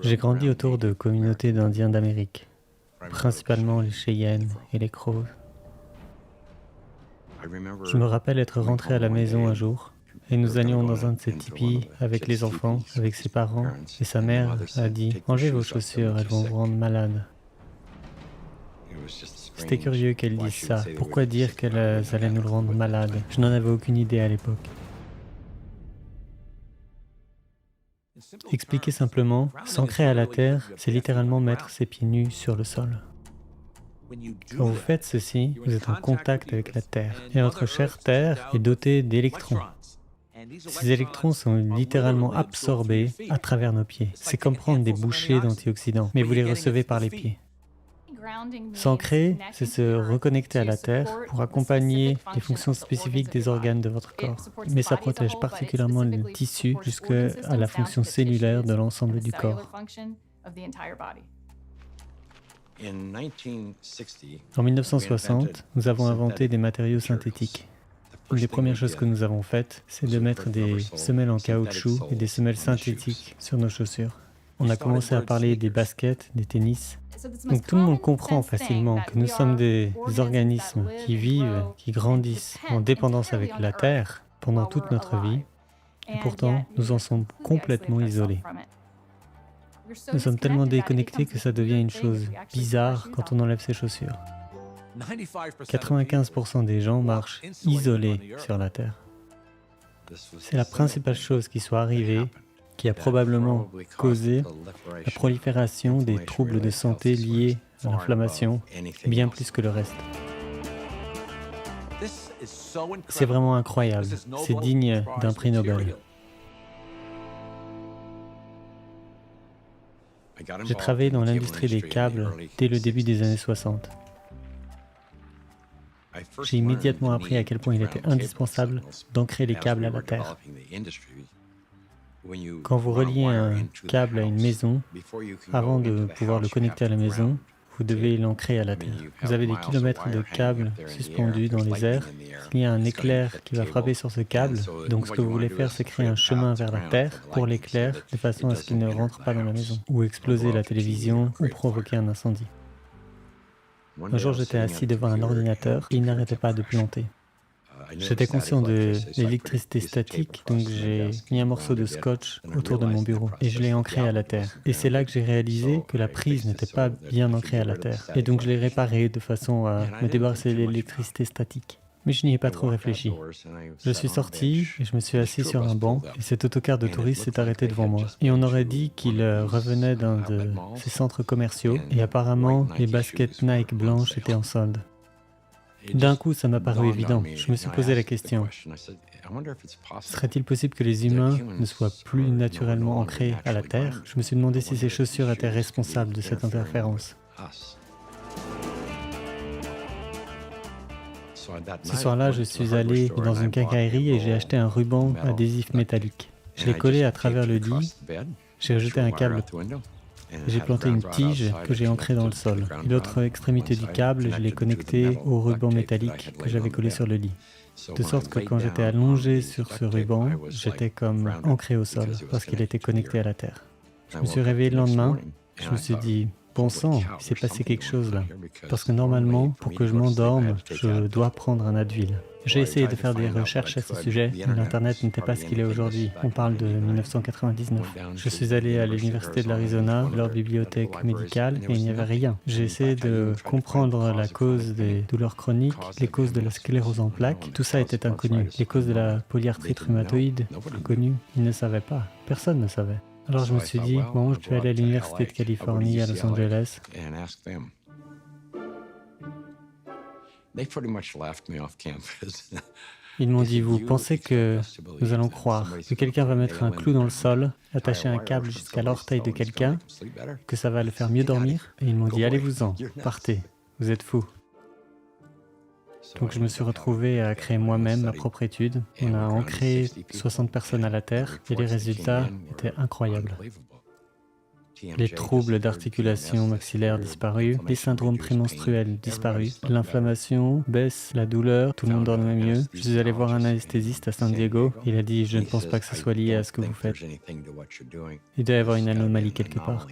J'ai grandi autour de communautés d'Indiens d'Amérique, principalement les Cheyennes et les Crows. Je me rappelle être rentré à la maison un jour et nous allions dans un de ces tipis avec les enfants, avec ses parents, et sa mère a dit « Enlevez vos chaussures, elles vont vous rendre malade ». C'était curieux qu'elle dise ça. Pourquoi dire qu'elles allaient nous le rendre malade? Je n'en avais aucune idée à l'époque. Expliquer simplement, s'ancrer à la terre, c'est littéralement mettre ses pieds nus sur le sol. Quand vous faites ceci, vous êtes en contact avec la Terre. Et notre chère Terre est dotée d'électrons. Ces électrons sont littéralement absorbés à travers nos pieds. C'est comme prendre des bouchées d'antioxydants, mais vous les recevez par les pieds. S'ancrer, c'est se reconnecter à la Terre pour accompagner les fonctions spécifiques des organes de votre corps. Mais ça protège particulièrement le tissu jusqu'à la fonction cellulaire de l'ensemble du corps. En 1960, nous avons inventé des matériaux synthétiques. Une des premières choses que nous avons faites, c'est de mettre des semelles en caoutchouc et des semelles synthétiques sur nos chaussures. On a commencé à parler des baskets, des tennis. Donc tout le monde comprend facilement que nous sommes des organismes qui vivent, qui grandissent en dépendance avec la Terre pendant toute notre vie, et pourtant nous en sommes complètement isolés. Nous sommes tellement déconnectés que ça devient une chose bizarre quand on enlève ses chaussures. 95% des gens marchent isolés sur la Terre. C'est la principale chose qui soit arrivée, qui a probablement causé la prolifération des troubles de santé liés à l'inflammation, bien plus que le reste. C'est vraiment incroyable, c'est digne d'un prix Nobel. J'ai travaillé dans l'industrie des câbles dès le début des années 60. J'ai immédiatement appris à quel point il était indispensable d'ancrer les câbles à la terre. Quand vous reliez un câble à une maison, avant de pouvoir le connecter à la maison, vous devez l'ancrer à la terre. Vous avez des kilomètres de câbles suspendus dans les airs. Il y a un éclair qui va frapper sur ce câble. Donc ce que vous voulez faire, c'est créer un chemin vers la terre pour l'éclair, de façon à ce qu'il ne rentre pas dans la maison, ou exploser la télévision, ou provoquer un incendie. Un jour, j'étais assis devant un ordinateur et il n'arrêtait pas de planter. J'étais conscient de l'électricité statique, donc j'ai mis un morceau de scotch autour de mon bureau et je l'ai ancré à la terre. Et c'est là que j'ai réalisé que la prise n'était pas bien ancrée à la terre. Et donc je l'ai réparée de façon à me débarrasser de l'électricité statique. Mais je n'y ai pas trop réfléchi. Je suis sorti et je me suis assis sur un banc et cet autocar de touristes s'est arrêté devant moi. Et on aurait dit qu'il revenait d'un de ces centres commerciaux et apparemment les baskets Nike blanches étaient en solde. D'un coup, ça m'a paru évident. Je me suis posé la question. Serait-il possible que les humains ne soient plus naturellement ancrés à la Terre? Je me suis demandé si ces chaussures étaient responsables de cette interférence. Ce soir-là, je suis allé dans une quincaillerie et j'ai acheté un ruban adhésif métallique. Je l'ai collé à travers le lit, j'ai rejeté un câble. J'ai planté une tige que j'ai ancrée dans le sol. L'autre extrémité du câble, je l'ai connectée au ruban métallique que j'avais collé sur le lit. De sorte que quand j'étais allongé sur ce ruban, j'étais comme ancré au sol parce qu'il était connecté à la terre. Je me suis réveillé le lendemain, je me suis dit, bon sang, il s'est passé quelque chose là. Parce que normalement, pour que je m'endorme, je dois prendre un Advil. J'ai essayé de faire des recherches à ce sujet, mais l'Internet n'était pas ce qu'il est aujourd'hui. On parle de 1999. Je suis allé à l'Université de l'Arizona, leur bibliothèque médicale, et il n'y avait rien. J'ai essayé de comprendre la cause des douleurs chroniques, les causes de la sclérose en plaques. Tout ça était inconnu. Les causes de la polyarthrite rhumatoïde, inconnues. Ils ne savaient pas. Personne ne savait. Alors je me suis dit, bon, je vais aller à l'Université de Californie à Los Angeles. Ils m'ont dit, vous pensez que nous allons croire que quelqu'un va mettre un clou dans le sol, attacher un câble jusqu'à l'orteil de quelqu'un, que ça va le faire mieux dormir? Et ils m'ont dit, allez-vous-en, partez, vous êtes fous. Donc je me suis retrouvé à créer moi-même ma propre étude. On a ancré 60 personnes à la Terre et les résultats étaient incroyables. les troubles d'articulation maxillaire disparus, les syndromes prémenstruels disparus, l'inflammation baisse, la douleur, tout le monde dormait mieux. Je suis allé voir un anesthésiste à San Diego, il a dit « je ne pense pas que ce soit lié à ce que vous faites. Il doit y avoir une anomalie quelque part.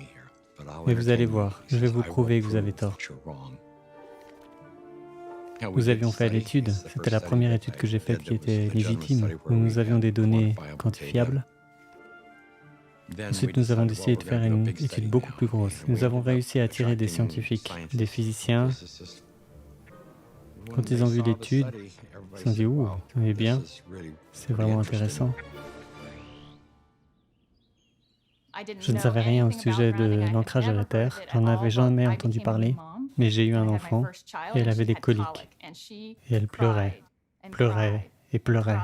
Mais vous allez voir, je vais vous prouver que vous avez tort. » Nous avions fait l'étude, c'était la première étude que j'ai faite qui était légitime, où nous avions des données quantifiables. Ensuite, nous avons décidé de faire une étude beaucoup plus grosse. Nous avons réussi à attirer des scientifiques, des physiciens. Quand ils ont vu l'étude, ils se sont dit « ouh, c'est bien, c'est vraiment intéressant ». Je ne savais rien au sujet de l'ancrage à la Terre, j'en avais jamais entendu parler, mais j'ai eu un enfant et elle avait des coliques. Et elle pleurait, pleurait et pleurait.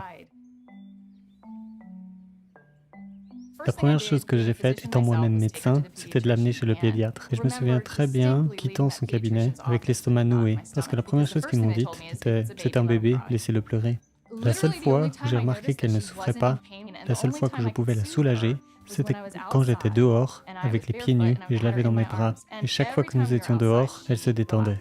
La première chose que j'ai faite, étant moi-même médecin, c'était de l'amener chez le pédiatre. Et je me souviens très bien, quittant son cabinet, avec l'estomac noué, parce que la première chose qu'ils m'ont dite, c'était « c'est un bébé, laissez-le pleurer ». La seule fois où j'ai remarqué qu'elle ne souffrait pas, la seule fois que je pouvais la soulager, c'était quand j'étais dehors, avec les pieds nus, et je l'avais dans mes bras. Et chaque fois que nous étions dehors, elle se détendait.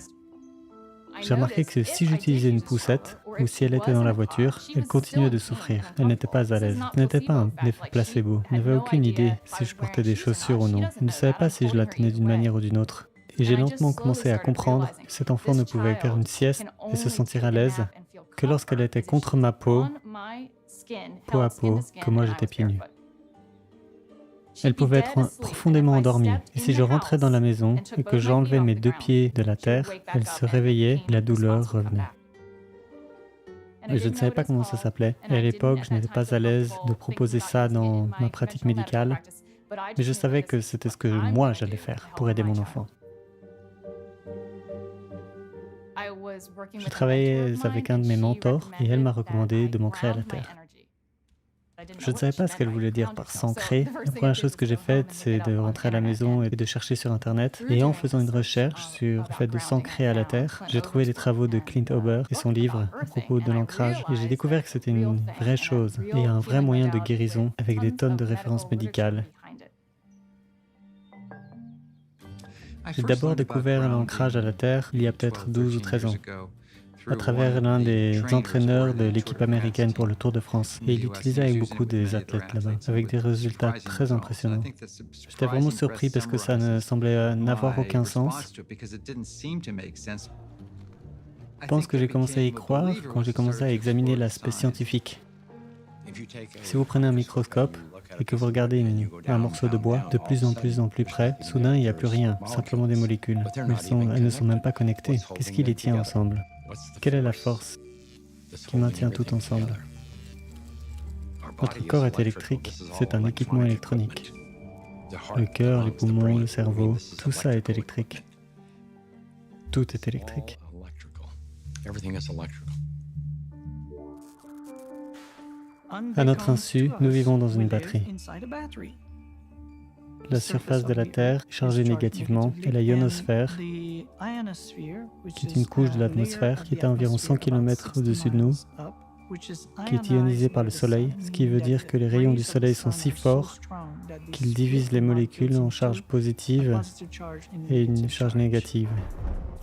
J'ai remarqué que si j'utilisais une poussette, ou si elle était dans la voiture, elle continuait de souffrir. Elle n'était pas à l'aise. Ce n'était pas un effet placebo. Elle n'avait aucune idée si je portais des chaussures ou non. Elle ne savait pas si je la tenais d'une manière ou d'une autre. Et j'ai lentement commencé à comprendre que cet enfant ne pouvait faire une sieste et se sentir à l'aise que lorsqu'elle était contre ma peau à peau, que moi j'étais pieds nus. Elle pouvait être profondément endormie, et si je rentrais dans la maison et que j'enlevais mes 2 pieds de la terre, elle se réveillait et la douleur revenait. Et je ne savais pas comment ça s'appelait, et à l'époque, je n'étais pas à l'aise de proposer ça dans ma pratique médicale, mais je savais que c'était ce que moi j'allais faire pour aider mon enfant. Je travaillais avec un de mes mentors, et elle m'a recommandé de m'ancrer à la terre. Je ne savais pas ce qu'elle voulait dire par s'ancrer. La première chose que j'ai faite, c'est de rentrer à la maison et de chercher sur Internet. Et en faisant une recherche sur le fait de s'ancrer à la terre, j'ai trouvé des travaux de Clint Ober et son livre à propos de l'ancrage. Et j'ai découvert que c'était une vraie chose et un vrai moyen de guérison avec des tonnes de références médicales. J'ai d'abord découvert l'ancrage à la terre il y a peut-être 12 ou 13 ans. À travers l'un des entraîneurs de l'équipe américaine pour le Tour de France. Et il l'utilisait avec beaucoup des athlètes là-bas, avec des résultats très impressionnants. J'étais vraiment surpris parce que ça ne semblait n'avoir aucun sens. Je pense que j'ai commencé à y croire quand j'ai commencé à examiner l'aspect scientifique. Si vous prenez un microscope et que vous regardez un morceau de bois de plus en plus près, soudain il n'y a plus rien, simplement des molécules. Elles ne sont même pas connectées. Qu'est-ce qui les tient ensemble ? Quelle est la force qui maintient tout ensemble? Notre corps est électrique, c'est un équipement électronique. Le cœur, les poumons, le cerveau, tout ça est électrique. Tout est électrique. À notre insu, nous vivons dans une batterie. La surface de la Terre est chargée négativement et la ionosphère, qui est une couche de l'atmosphère qui est à environ 100 km au-dessus de nous, qui est ionisée par le Soleil, ce qui veut dire que les rayons du Soleil sont si forts qu'ils divisent les molécules en charges positives et une charge négative.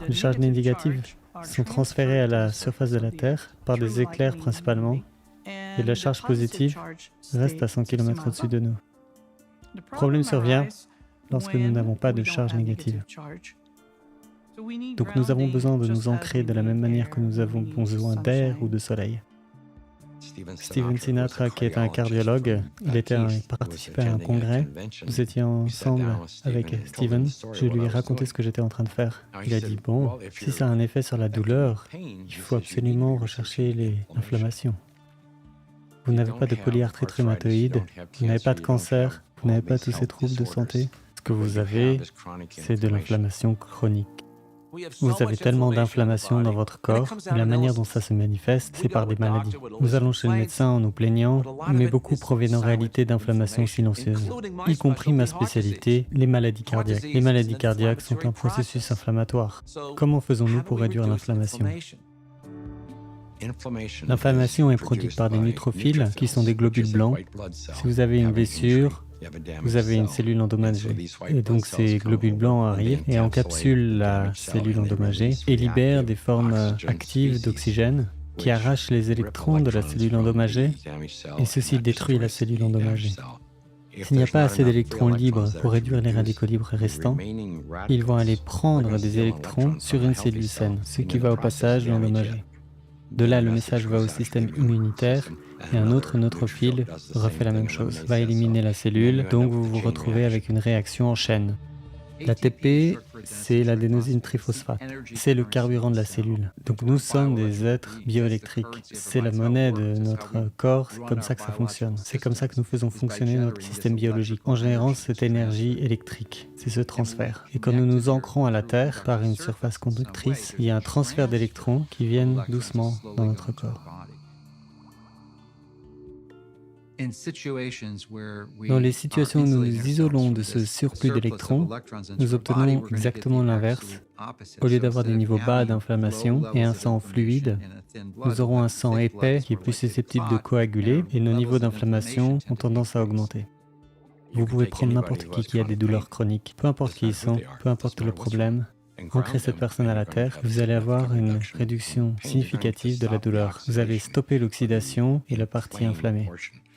Les charges négatives sont transférées à la surface de la Terre par des éclairs principalement, et la charge positive reste à 100 km au-dessus de nous. Le problème survient lorsque nous n'avons pas de charge négative. Donc nous avons besoin de nous ancrer de la même manière que nous avons besoin d'air ou de soleil. Steven Sinatra, qui est un cardiologue, il participait à un congrès. Nous étions ensemble avec Steven. Je lui ai raconté ce que j'étais en train de faire. Il a dit, bon, si ça a un effet sur la douleur, il faut absolument rechercher l'inflammation. Vous n'avez pas de polyarthrite rhumatoïde, vous n'avez pas de cancer, vous n'avez pas tous ces troubles de santé. Ce que vous avez, c'est de l'inflammation chronique. Vous avez tellement d'inflammation dans votre corps, et la manière dont ça se manifeste, c'est par des maladies. Nous allons chez le médecin en nous plaignant, mais beaucoup proviennent en réalité d'inflammations silencieuses, y compris ma spécialité, les maladies cardiaques. Les maladies cardiaques sont un processus inflammatoire. Comment faisons-nous pour réduire l'inflammation ? L'inflammation est produite par des neutrophiles, qui sont des globules blancs. Si vous avez une blessure, vous avez une cellule endommagée. Et donc ces globules blancs arrivent et encapsulent la cellule endommagée et libèrent des formes actives d'oxygène qui arrachent les électrons de la cellule endommagée et ceci détruit la cellule endommagée. S'il n'y a pas assez d'électrons libres pour réduire les radicaux libres restants, ils vont aller prendre des électrons sur une cellule saine, ce qui va au passage l'endommager. De là, le message va au système immunitaire et un autre neutrophile refait la même chose, va éliminer la cellule, donc vous vous retrouvez avec une réaction en chaîne. L'ATP, c'est l'adénosine triphosphate. C'est le carburant de la cellule. Donc nous sommes des êtres bioélectriques. C'est la monnaie de notre corps, c'est comme ça que ça fonctionne. C'est comme ça que nous faisons fonctionner notre système biologique. En générant cette énergie électrique, c'est ce transfert. Et quand nous nous ancrons à la Terre par une surface conductrice, il y a un transfert d'électrons qui viennent doucement dans notre corps. Dans les situations où nous nous isolons de ce surplus d'électrons, nous obtenons exactement l'inverse. Au lieu d'avoir des niveaux bas d'inflammation et un sang fluide, nous aurons un sang épais qui est plus susceptible de coaguler et nos niveaux d'inflammation ont tendance à augmenter. Vous pouvez prendre n'importe qui a des douleurs chroniques, peu importe qui ils sont, peu importe le problème, ancrez cette personne à la terre, vous allez avoir une réduction significative de la douleur. Vous allez stopper l'oxydation et la partie inflammée.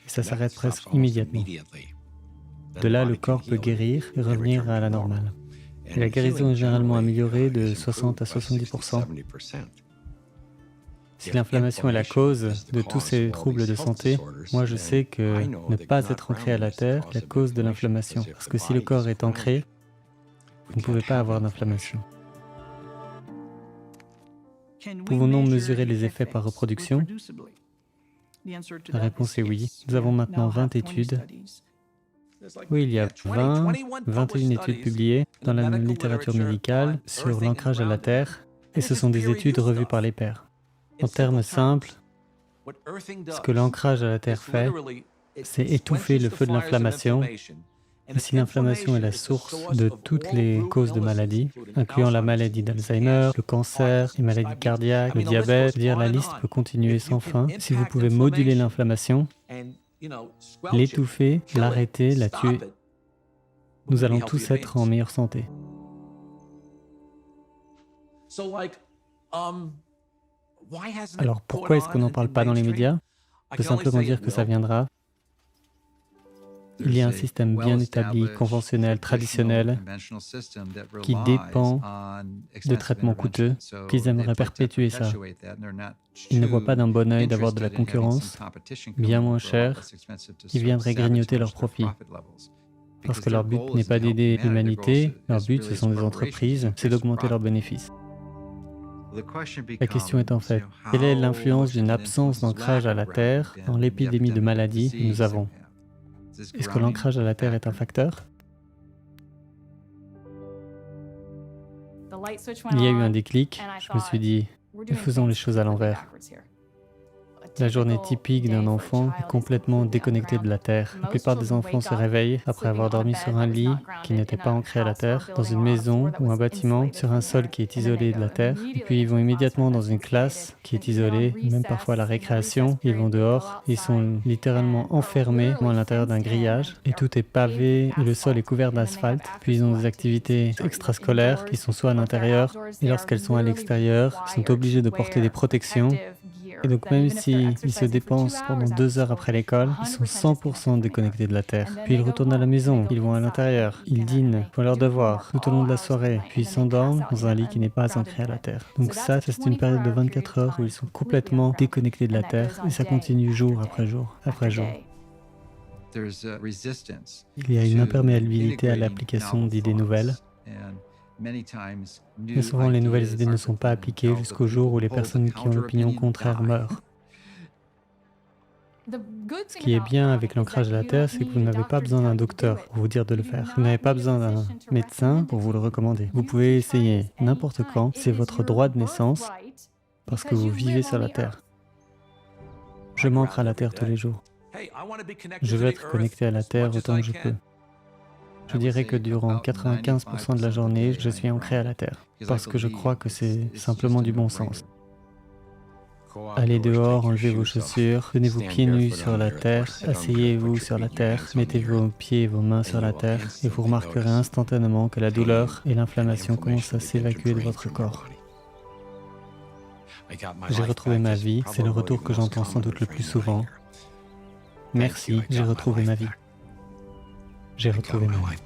Et ça s'arrête presque immédiatement. De là, le corps peut guérir et revenir à la normale. Et la guérison est généralement améliorée de 60 à 70%. Si l'inflammation est la cause de tous ces troubles de santé, moi je sais que ne pas être ancré à la terre est la cause de l'inflammation. Parce que si le corps est ancré, vous ne pouvez pas avoir d'inflammation. Pouvons-nous mesurer les effets par reproduction? La réponse est oui. Nous avons maintenant 20 études. Oui, il y a 21 études publiées dans la littérature médicale sur l'ancrage à la Terre, et ce sont des études revues par les pairs. En termes simples, ce que l'ancrage à la Terre fait, c'est étouffer le feu de l'inflammation. Et si l'inflammation est la source de toutes les causes de maladies, incluant la maladie d'Alzheimer, le cancer, les maladies cardiaques, le diabète, c'est-à-dire la liste peut continuer sans fin. Si vous pouvez moduler l'inflammation, l'étouffer, l'arrêter, la tuer, nous allons tous être en meilleure santé. Alors pourquoi est-ce qu'on n'en parle pas dans les médias? Je peux simplement dire que ça viendra. Il y a un système bien établi, conventionnel, traditionnel, qui dépend de traitements coûteux, qu'ils aimeraient perpétuer ça. Ils ne voient pas d'un bon œil d'avoir de la concurrence, bien moins chère, qui viendrait grignoter leurs profits. Parce que leur but n'est pas d'aider l'humanité, leur but, ce sont des entreprises, c'est d'augmenter leurs bénéfices. La question est en fait, quelle est l'influence d'une absence d'ancrage à la Terre dans l'épidémie de maladies que nous avons? Est-ce que l'ancrage à la Terre est un facteur? Il y a eu un déclic, je me suis dit, faisons les choses à l'envers. La journée typique d'un enfant est complètement déconnectée de la Terre. La plupart des enfants se réveillent après avoir dormi sur un lit qui n'était pas ancré à la Terre, dans une maison ou un bâtiment, sur un sol qui est isolé de la Terre. Et puis ils vont immédiatement dans une classe qui est isolée, même parfois à la récréation. Ils vont dehors, ils sont littéralement enfermés à l'intérieur d'un grillage et tout est pavé et le sol est couvert d'asphalte. Puis ils ont des activités extrascolaires qui sont soit à l'intérieur et lorsqu'elles sont à l'extérieur, ils sont obligés de porter des protections. Et donc même s'ils se dépensent pendant 2 heures après l'école, ils sont 100% déconnectés de la Terre. Puis ils retournent à la maison, ils vont à l'intérieur, ils dînent, font leurs devoirs tout au long de la soirée, puis ils s'endorment dans un lit qui n'est pas ancré à la Terre. Donc ça, c'est une période de 24 heures où ils sont complètement déconnectés de la Terre et ça continue jour après jour après jour. Il y a une imperméabilité à l'application d'idées nouvelles. Mais souvent, les nouvelles idées ne sont pas appliquées jusqu'au jour où les personnes qui ont l'opinion contraire meurent. Ce qui est bien avec l'ancrage à la Terre, c'est que vous n'avez pas besoin d'un docteur pour vous dire de le faire. Vous n'avez pas besoin d'un médecin pour vous le recommander. Vous pouvez essayer n'importe quand, c'est votre droit de naissance, parce que vous vivez sur la Terre. Je m'ancre à la Terre tous les jours. Je veux être connecté à la Terre autant que je peux. Je dirais que durant 95% de la journée, je suis ancré à la Terre, parce que je crois que c'est simplement du bon sens. Allez dehors, enlevez vos chaussures, tenez-vous pieds nus sur la terre, asseyez-vous sur la terre, mettez vos pieds et vos mains sur la terre et vous remarquerez instantanément que la douleur et l'inflammation commencent à s'évacuer de votre corps. J'ai retrouvé ma vie, c'est le retour que j'entends sans doute le plus souvent. Merci, j'ai retrouvé ma vie. J'ai retrouvé ma vie.